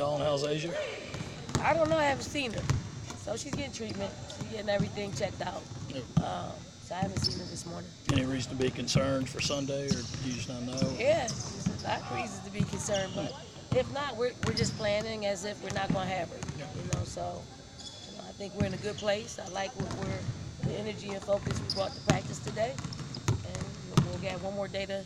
Dawn? How's Asia? I don't know. I haven't seen her. So she's getting treatment. She's getting everything checked out. Yep. So I haven't seen her this morning. Any reason to be concerned for Sunday, or do you just not know? Yeah, there's a lot of reasons to be concerned, but if not, we're just planning as if we're not going to have her. Yeah. So I think we're in a good place. I like the energy and focus we brought to practice today, and we'll get one more day to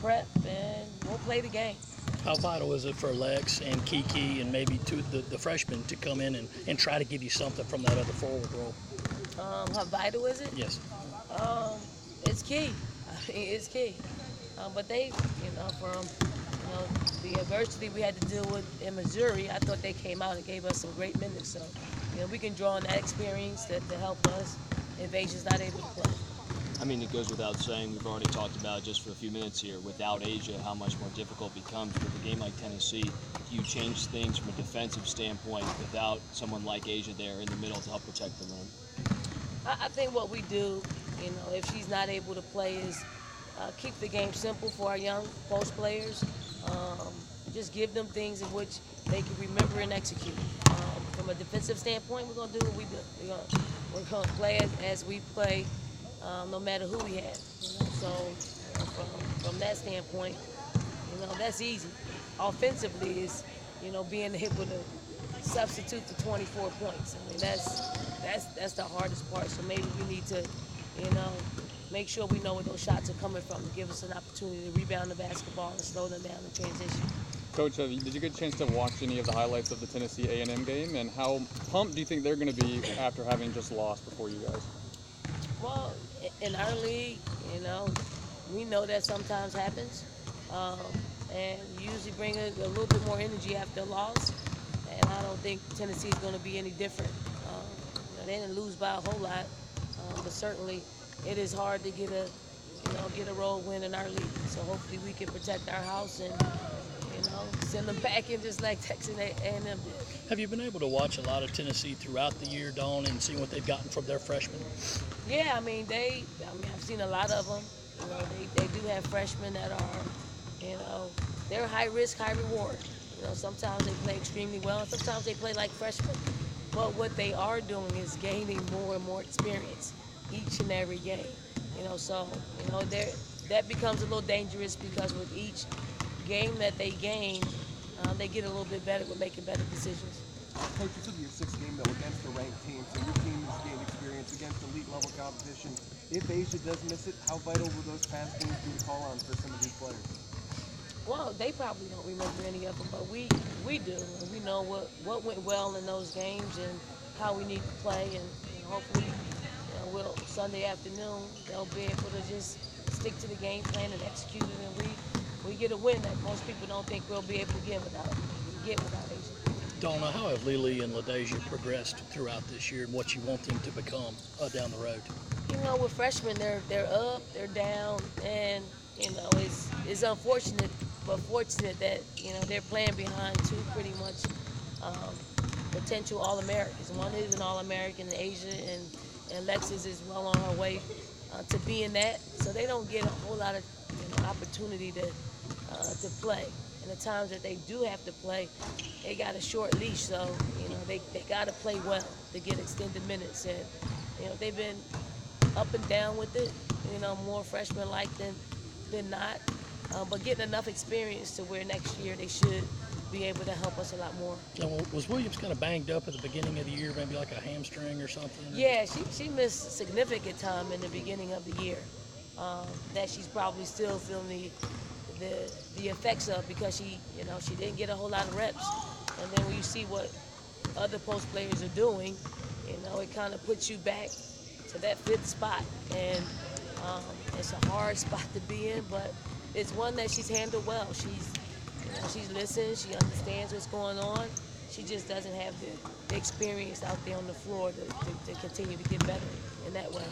prep, and we'll play the game. How vital is it for Lex and Kiki and maybe the freshmen to come in and try to give you something from that other forward role? How vital is it? Yes. It's key. I mean, it's key. But they, from the adversity we had to deal with in Missouri, I thought they came out and gave us some great minutes. So, we can draw on that experience to help us if Asia's not able to play. I mean, it goes without saying, we've already talked about just for a few minutes here, without Asia, how much more difficult it becomes with a game like Tennessee. Do you change things from a defensive standpoint without someone like Asia there in the middle to help protect the rim? I think what we do, if she's not able to play, is keep the game simple for our young post players. Just give them things in which they can remember and execute. From a defensive standpoint, we're going to do what we do. We're going to play as we play, no matter who we have. So from that standpoint, that's easy. Offensively is, being able to substitute to 24 points. I mean, that's the hardest part. So maybe we need to, make sure we know where those shots are coming from to give us an opportunity to rebound the basketball and slow them down in transition. Coach, did you get a chance to watch any of the highlights of the Tennessee A&M game, and how pumped do you think they're going to be after having just lost before you guys? Well, in our league, we know that sometimes happens, and you usually bring a little bit more energy after a loss, and I don't think Tennessee is going to be any different. They didn't lose by a whole lot, but certainly it is hard to get a road win in our league. So hopefully we can protect our house and send them back in just like Texas A&M did. Have you been able to watch a lot of Tennessee throughout the year, Dawn, and see what they've gotten from their freshmen? Yeah, I've seen a lot of them. They do have freshmen that are, they're high risk, high reward. Sometimes they play extremely well, and sometimes they play like freshmen. But what they are doing is gaining more and more experience each and every game. That becomes a little dangerous because with each game that they gain, they get a little bit better with making better decisions. Coach, this will be your sixth game, though, against a ranked team, so your team has gained experience against elite-level competition. If Asia does miss it, how vital will those past games be to call on for some of these players? Well, they probably don't remember any of them, but we do. And we know what went well in those games and how we need to play. And hopefully, Sunday afternoon, they'll be able to just stick to the game plan and execute it, and we get a win that most people don't think we'll be able to get without Asia. Donna, how have Lily and LaDasia progressed throughout this year, and what you want them to become down the road? With freshmen, they're up, they're down, and it's unfortunate, but fortunate that they're playing behind two pretty much potential All-Americans. One is an All-American in Asia, and Lexis is well on her way to being that. So they don't get a whole lot of opportunity to play. And the times that they do have to play, they got a short leash, so they got to play well to get extended minutes. And they've been up and down with it. More freshman-like than not, but getting enough experience to where next year they should be able to help us a lot more. Now, was Williams kind of banged up at the beginning of the year, maybe like a hamstring or something? Yeah, she missed significant time in the beginning of the year that she's probably still feeling the effects of, because she didn't get a whole lot of reps. And then when you see what other post players are doing, it kind of puts you back to that fifth spot. And it's a hard spot to be in, but it's one that she's handled well. She's listened, she understands what's going on. She just doesn't have the experience out there on the floor to continue to get better in that way.